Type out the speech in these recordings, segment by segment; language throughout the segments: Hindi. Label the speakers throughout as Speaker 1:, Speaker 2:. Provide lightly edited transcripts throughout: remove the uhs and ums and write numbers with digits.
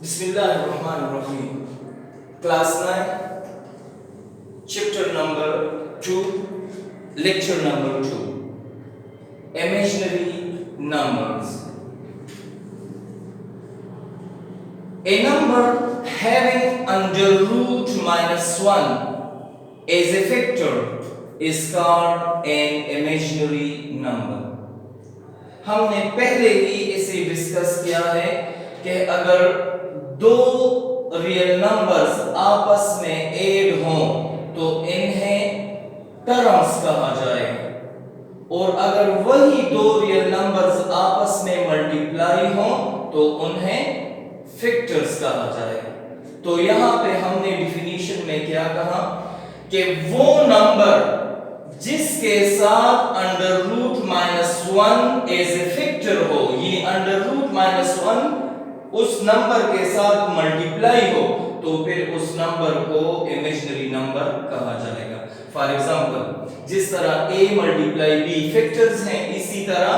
Speaker 1: Bismillahirrahmanirrahim. Class 9, chapter number 2, lecture number 2. Imaginary numbers. A number having under root -1 as a factor is called an imaginary number. हमने पहले ही इसे डिस्कस किया है कि अगर दो रियल नंबर्स आपस में ऐड हों तो इन्हें टर्म्स कहा जाएगा, और अगर वही दो रियल नंबर्स आपस में मल्टीप्लाई हों तो उन्हें फैक्टर्स कहा जाएगा। तो यहाँ पे हमने डिफिनीशन में क्या कहा कि वो नंबर जिसके साथ under root -1 as a factor हो, ये अंडर रूट -1 उस नंबर के साथ मल्टीप्लाई हो तो फिर उस नंबर को इमेजिनरी नंबर कहा जाएगा। फॉर एग्जांपल, जिस तरह a मल्टीप्लाई b फैक्टर्स हैं, इसी तरह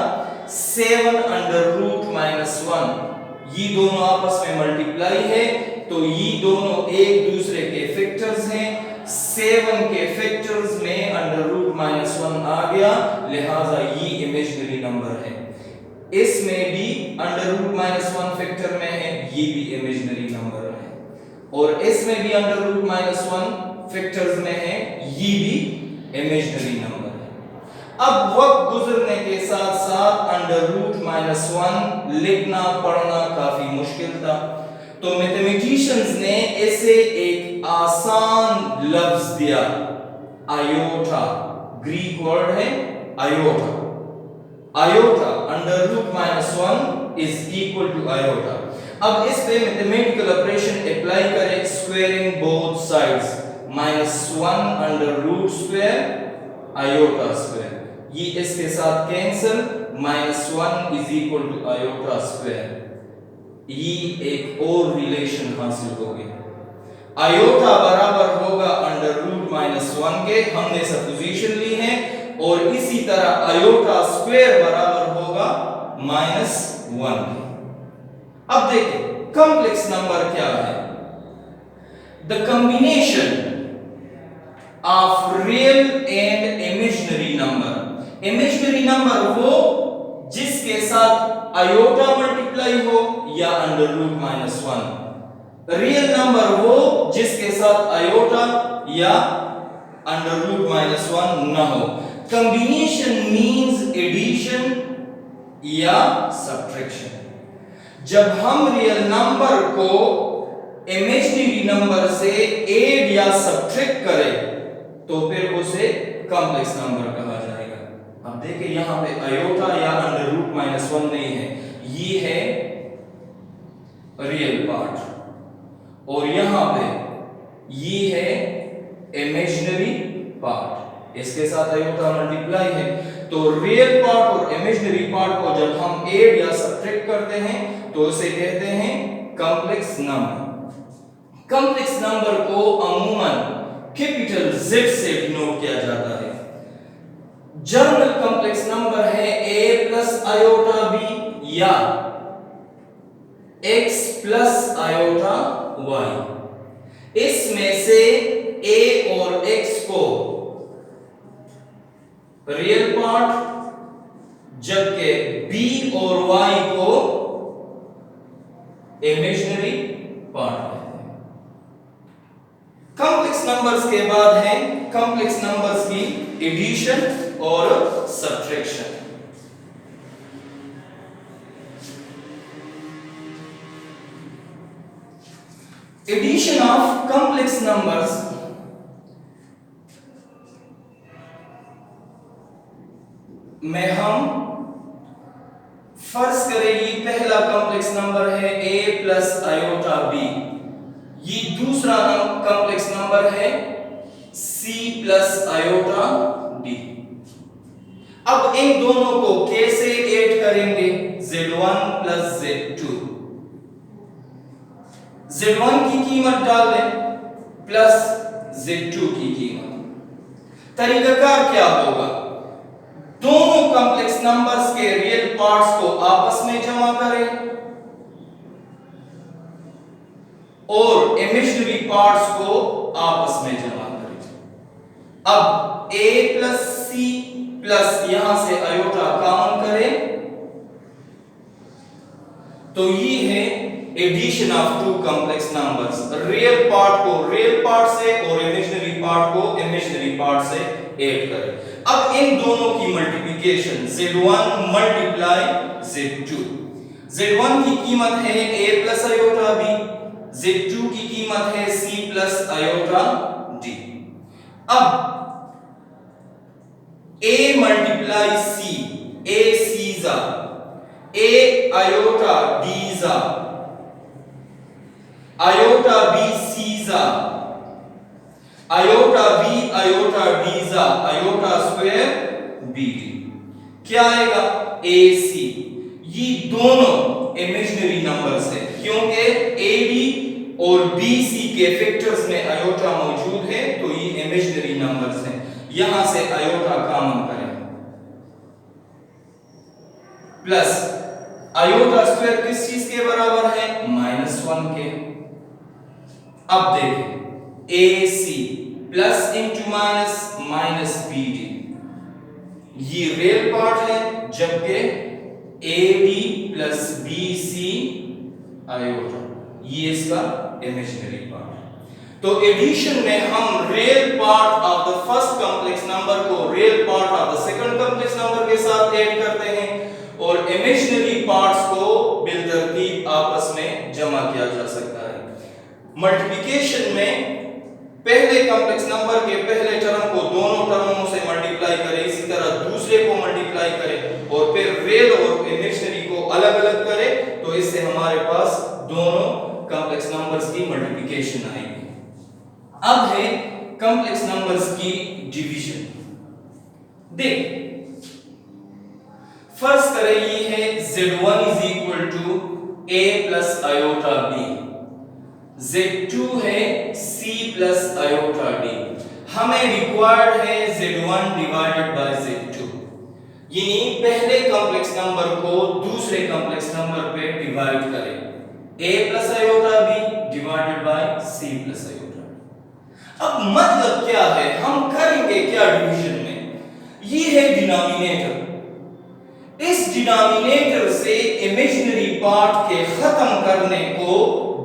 Speaker 1: 7 अंडर रूट -1 ये दोनों आपस में मल्टीप्लाई है तो ये दोनों एक दूसरे के फैक्टर्स हैं। 7 के फैक्टर्स में अंडर रूट -1 आ गया, लिहाजा ये इमेजिनरी नंबर है। इसमें भी अंडर रूट -1 फैक्टर में है, ये भी इमेजिनरी नंबर है, और इसमें भी अंडर रूट -1 फैक्टर्स में है, ये भी इमेजिनरी नंबर है। अब वक्त गुजरने के साथ साथ अंडर रूट -1 लिखना पढ़ना काफी मुश्किल था, तो मैथमेटिशियंस ने इसे एक आसान लफ्ज दिया, आयोटा। ग्रीक वर्ड है iota. Iota under root -1 is equal to iota. अब इस पे मैथमेटिकल ऑपरेशन अप्लाई करें, squaring both sides, -1 under root square iota square, ये इसके साथ cancel, -1 is equal to iota square. ये एक और रिलेशन हासिल हो गई, आयोटा बराबर होगा अंडर रूट -1 के, हमने सपोजिशन ली है, और इसी तरह आयोटा स्क्वायर बराबर होगा -1 के। अब देखिए कॉम्प्लेक्स नंबर क्या है। The combination of real and imaginary number. Imaginary number वो जिसके साथ आयोटा मल्टीप्लाई हो या अंडर रूट -1। रियल नंबर वो जिसके साथ आयोटा या अंडर रूट -1 ना हो। कॉम्बिनेशन मींस एडिशन या सब्ट्रैक्शन। जब हम रियल नंबर को इमेजिनरी नंबर से ऐड या सब्ट्रैक्ट करें तो फिर उसे कॉम्प्लेक्स नंबर कहा जाएगा। अब देखिए यहां पे आयोटा या अंडर रूट -1 नहीं है, ये है रियल पार्ट, और यहां पे ये है इमेजिनरी पार्ट, इसके साथ आयोटा मल्टीप्लाई है। तो रियल पार्ट और इमेजिनरी पार्ट को जब हम ऐड या सब्ट्रैक्ट करते हैं तो उसे कहते हैं कॉम्प्लेक्स नंबर। कॉम्प्लेक्स नंबर को अमूमन कैपिटल Z से डिनोट किया जाता है। जनरल कॉम्प्लेक्स नंबर है a प्लस आयोटा b या x प्लस आयोटा y। इसमें से a और x को रियल पार्ट, जबकि b और y को इमेजिनरी पार्ट कहते हैं। कॉम्प्लेक्स नंबर्स के बाद है कॉम्प्लेक्स नंबर्स की एडिशन और subtraction. Addition of complex numbers में हम फर्ज करेंगे पहला कॉम्प्लेक्स नंबर है a प्लस आयोटा b, ये दूसरा कॉम्प्लेक्स नंबर है c प्लस आयोटा d। अब इन दोनों को कैसे ऐड करेंगे? z1 प्लस z2, z1 की कीमत डाल दें प्लस z2 की कीमत। तरीकाकार क्या होगा? दोनों कॉम्प्लेक्स नंबर्स के रियल पार्ट्स को आपस में जमा करें, और इमेजिनरी पार्ट्स को आपस में जमा करें। अब a प्लस सी प्लस यहां से आयोटा कॉमन करें तो ये है addition of two complex numbers. Real part को रियल पार्ट से और इमेजिनरी पार्ट को इमेजिनरी पार्ट से ऐड करें। अब इन दोनों की multiplication z1 multiply z2। z1 की कीमत है a plus iota b, z2 की कीमत है c प्लस आयोटा d। अब a मल्टीप्लाई c, a सीजा, a आयोटा डीजा, आयोटा b सीजा, आयोटा b आयोटा डीजा, आयोटा स्क्वायर bd। क्या आएगा? ac। ये दोनों इमेजिनरी नंबर्स है क्योंकि ad और bc के फैक्टर्स में आयोटा मौजूद है तो ये इमेजिनरी नंबर्स हैं। यहां से आयोटा कॉमन करें प्लस आयोटा स्क्वायर किस चीज के बराबर है? -1 के। अब देखें AC plus into minus minus BD, ये रियल पार्ट है जबकि AD प्लस BC आयोटा ये इसका इमेजिनरी पार्ट है। तो एडिशन में हम real part of the first complex number को real part of the second complex number के साथ ऐड करते हैं और इमेजिनरी पार्ट्स को बिलतरतीब आपस में जमा किया जा सकता है। मल्टीप्लिकेशन में पहले कॉम्प्लेक्स नंबर के पहले टर्म को दोनों टर्मों से मल्टीप्लाई करें, इसी तरह दूसरे को मल्टीप्लाई करें और फिर रियल और इमेजिनरी को अलग अलग करें तो इससे हमारे पास दोनों कॉम्प्लेक्स नंबर्स की मल्टीप्लिकेशन आएगी। अब है कॉम्प्लेक्स नंबर्स की डिवीजन। देख फर्स्ट करें ये है z1 is equal to a plus iota b, z2 है c प्लस आयोटा d। हमें रिक्वायर्ड है z1 डिवाइडेड बाय z2, यानी पहले कॉम्प्लेक्स नंबर को दूसरे कॉम्प्लेक्स नंबर पे डिवाइड करें, a plus iota b divided by c plus iota. अब मतलब क्या है, हम करेंगे क्या डिवीजन में? ये है डिनोमिनेटर, इस डिनोमिनेटर से इमेजिनरी पार्ट के खत्म करने को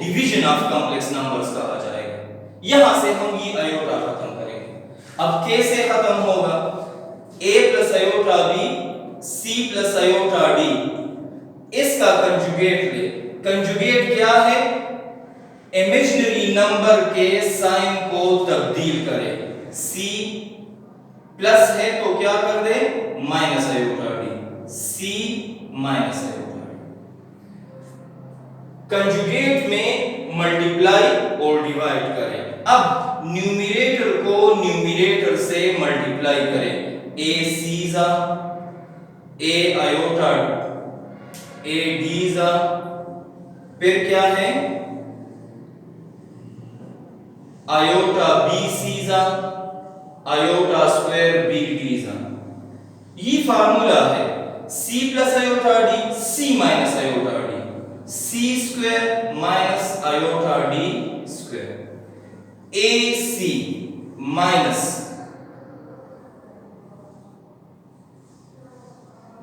Speaker 1: डिवीजन ऑफ कॉम्प्लेक्स नंबर्स कहा जाएगा। यहां से हम ये आयोटा खत्म करेंगे। अब कैसे खत्म होगा? a plus iota b, c plus iota d, इसका कंजुगेट ले। कंजुगेट क्या है? इमेजिनरी नंबर के साइन को तब्दील करें। c प्लस है तो क्या कर दे? Minus iota d, c minus iota d। Conjugate में मल्टीप्लाई और डिवाइड करें। अब न्यूमरेटर को न्यूमरेटर से मल्टीप्लाई करें, a सीजा, a आयोटा, a डीजा, फिर क्या है? आयोटा b सीजा, आयोटा स्क्वायर b डीजा। ये फार्मूला है c plus iota d, c minus iota d, c square minus iota d square, ac minus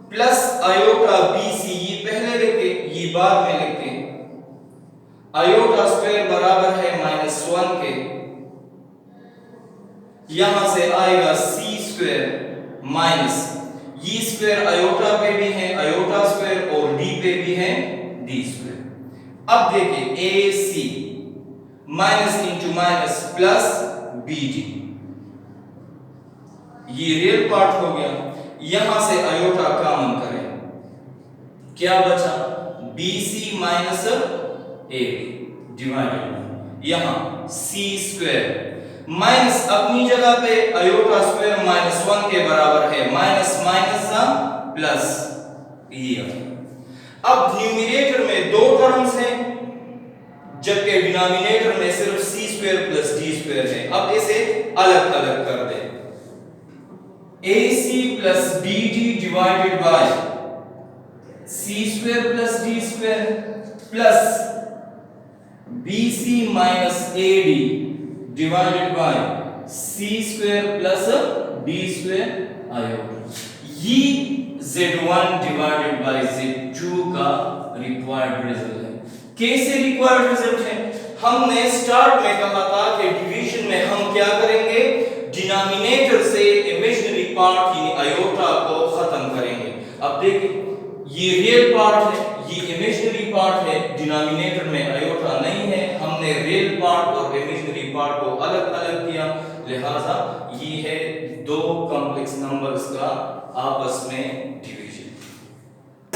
Speaker 1: plus iota bc, ये पहले लिखे ये बाद में लिखे, आयोटा स्क्वायर बराबर है -1 के, यहां से आएगा c स्क्वायर माइनस ये स्क्वायर आयोटा पे भी है आयोटा स्क्वायर और d पे भी है d स्क्वायर। अब देखिए ac minus into minus plus bd, ये रियल पार्ट हो गया। यहां से आयोटा कॉमन करें, क्या बचा? bc माइनस ab डिवाइडेड यहां c स्क्वायर माइनस अपनी जगह पे आयोटा स्क्वायर -1 के बराबर है, माइनस माइनस प्लस ये। अब न्यूमरेटर में दो टर्म्स हैं जबकि डिनोमिनेटर में सिर्फ c square plus d square है। अब इसे अलग अलग कर दें, ac plus bd divided by c square plus d square plus BC minus AD divided by C square plus D square iota। ये Z1 divided by Z2 का रिक्वायर्ड रिजल्ट है। कैसे रिक्वायर्ड रिजल्ट है? हमने स्टार्ट में कहा था कि डिवीजन में हम क्या करेंगे, डिनोमिनेटर से इमेजिनरी पार्ट यानी आयोटा को खत्म करेंगे। अब देखिए ये रियल पार्ट है, ये इमेजिनरी पार्ट है, डिनोमिनेटर में आयोटा नहीं है, हमने रियल पार्ट और इमेजिनरी पार्ट को अलग अलग किया, लिहाजा ये है दो कॉम्प्लेक्स नंबर्स का आपस में